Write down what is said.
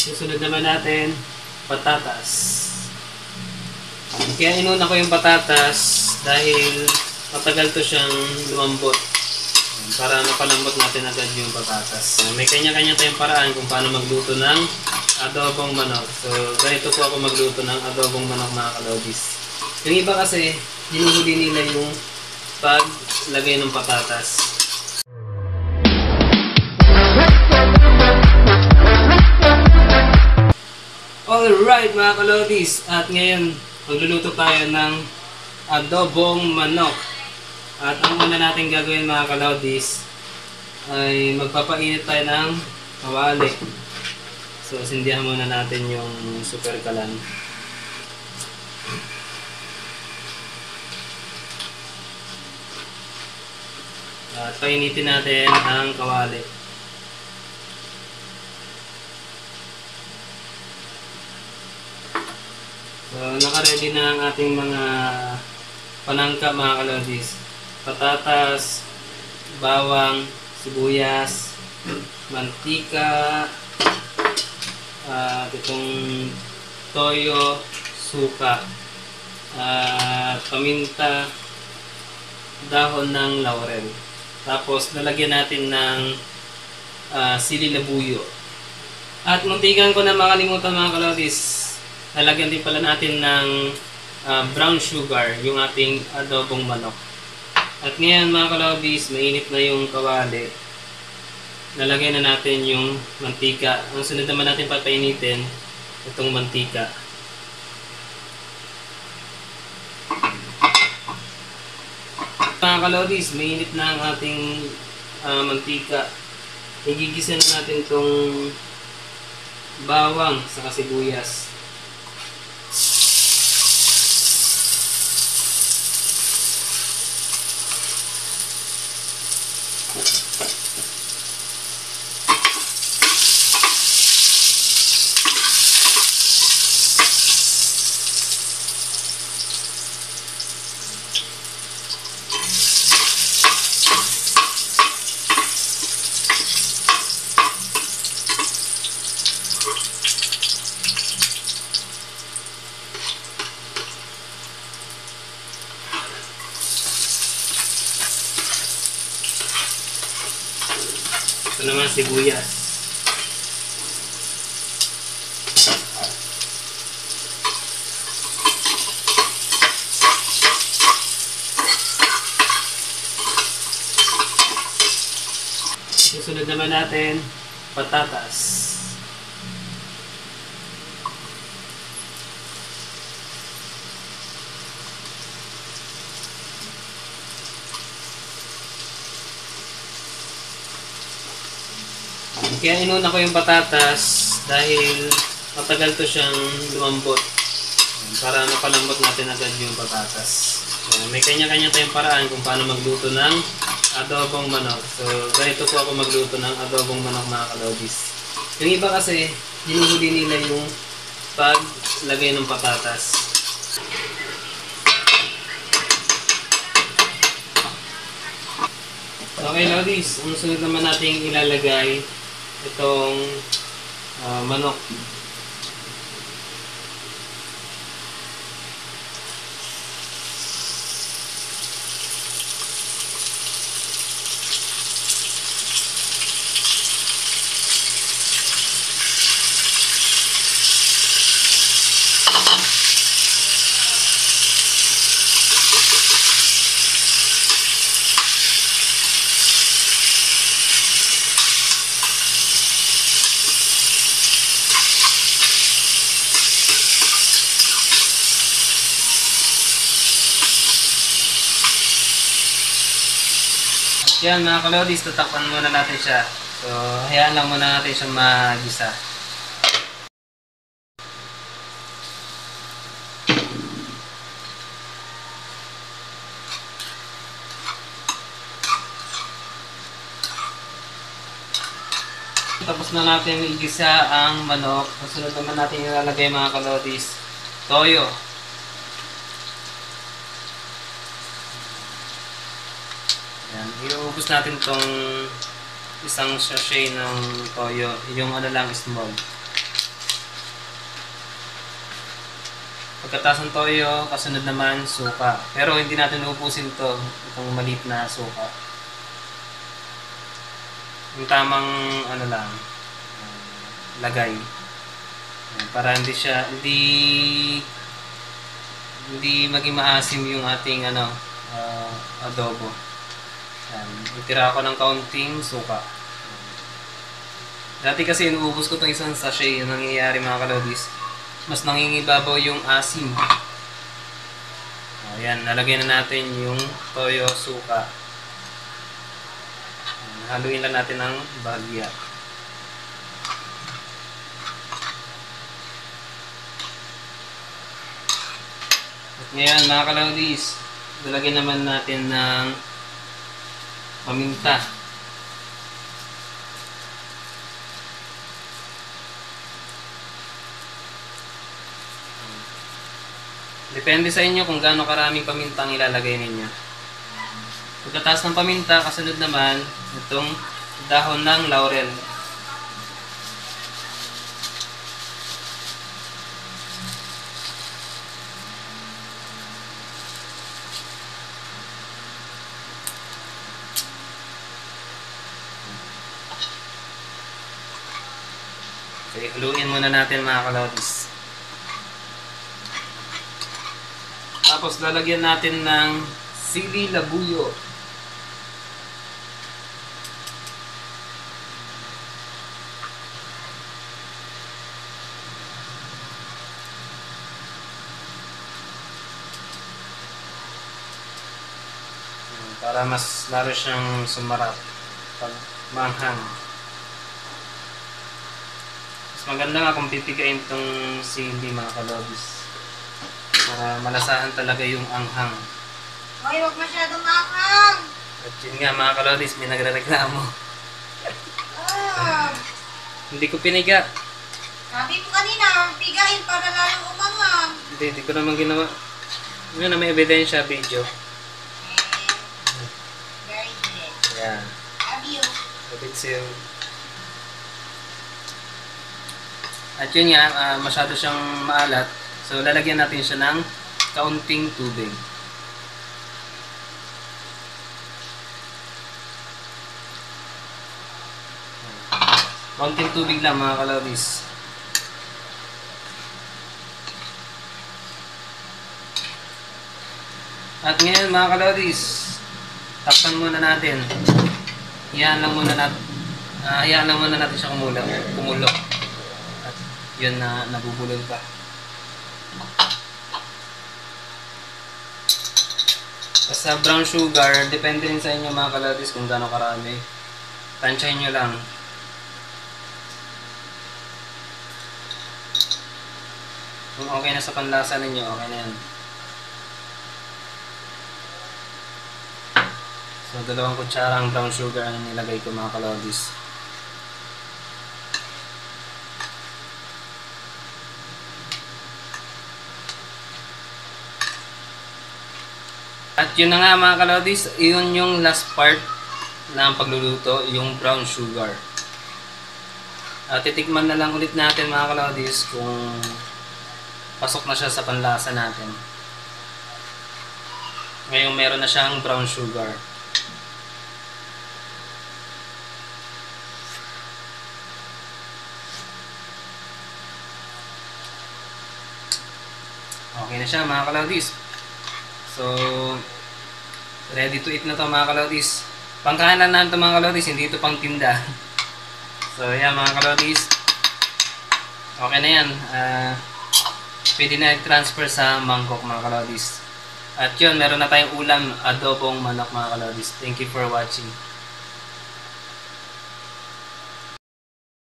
Susunod naman natin, patatas. Kaya inuna ko yung patatas dahil matagal to siyang lumambot. Para mapalambot natin agad yung patatas. May kanya-kanya tayong paraan kung paano magluto ng adobong manok. So, ganito po ako magluto ng adobong manok, mga kalodis. Yung iba kasi, hinuhuli nila yung paglagay ng patatas. Alright mga kalodis, at ngayon magluluto tayo ng adobong manok. At ang una natin gagawin mga kalodis ay magpapainit tayo ng kawali. So sindihan muna natin yung super kalan. At painitin natin ang kawali. So, naka-ready na ang ating mga panangka mga kalodis. Patatas, bawang, sibuyas, mantika, itong toyo, suka, paminta, dahon ng laurel. Tapos, lalagyan natin ng sili labuyo. At muntikan ko na makalimutan mga kalodis, lalagyan din pala natin ng brown sugar yung ating adobong manok. At ngayon mga kalodis, mainit na yung kawali. Lalagyan na natin yung mantika. Ang sunod naman natin papainitin, itong mantika. Mga kalodis, mainit na ang ating mantika. Igigisa na natin itong bawang sa sibuyas. Ito naman sibuyas. Susunod naman natin, patatas. Kaya inuna ko yung patatas dahil matagal to siyang lumambot. Para mapalambot natin agad yung patatas. May kanya-kanya tayong paraan kung paano magluto ng adobong manok. So, ganito po ako magluto ng adobong manok mga kalodis. Yung iba kasi, hinuhuli nila yung paglagay ng patatas. Okay, lodis. Ang sunod naman natin ilalagay itong manok. Yan mga kalodis, tatakpan muna natin siya. So, hayaan lang muna natin siya magisa. Tapos na natin igisa ang manok. Kasunod naman natin ilalagay mga kalodis, toyo. Yan, iuubos natin tong isang sachet ng toyo, yung ano lang small. Pagkatapos ng toyo, kasunod naman suka. Pero hindi natin uubusin to, itong maliit na suka. Yung tamang ano lang, lagay. Para hindi maging maasim yung ating adobo. Itira ako ng kaunting suka. Dati kasi inuubos ko itong isang sachet. Yung nangyayari mga kalodis, mas nangingibabaw yung asim. Ayan, nalagyan na natin yung toyo, suka. Haluin lang natin ng bahagya. At ngayon mga kalodis, lalagyan naman natin ng paminta. Depende sa inyo kung gaano karaming pamintang ilalagay ninyo. Pagkatapos ng paminta, kasunod naman itong dahon ng laurel. Okay, haluin muna natin mga kalodis. Tapos lalagyan natin ng sili labuyo. Para mas lalo siyang sumarap pag manghang. Mas maganda nga kung pipigain itong sili mga kalodis. Para malasahan talaga yung anghang. Hoy, huwag masyadong anghang! At yun nga mga kalodis, may nagre-reklamo. Hindi ko piniga. Sabi mo kanina, pigain para lalong umanghang. Hindi ko naman ginawa. Yun na may ebidensya, video. Very good. Ayan. Love you. Kabitsil. At yun nga, masyado siyang maalat. So, lalagyan natin siya ng kaunting tubig. Kaunting tubig lang mga kalodis. At ngayon mga kalodis, takpan muna natin. Hayaan lang muna natin siya kumulo. At yun na nabubulol pa. Sa brown sugar, depende rin sa inyo mga kalodis kung gaano karami. Tansyahin nyo lang. Kung okay na sa panlasa ninyo, okay na yan. So, 2 kutsarang brown sugar ang nilagay ko mga kalodis. At yun na nga mga kalodis, yun yung last part ng pagluluto, yung brown sugar. Titikman na lang ulit natin mga kalodis kung pasok na siya sa panlasa natin. Ngayon meron na siyang brown sugar. Okay na siya mga kalodis. So, ready to eat na to mga kalodis. Pangkain lang natin mga kalodis, hindi ito pang tinda. So, yan mga kalodis. Okay na yan. Pwede na i-transfer sa mangkok mga kalodis. At yun, meron na tayong ulam, adobong manok mga kalodis. Thank you for watching.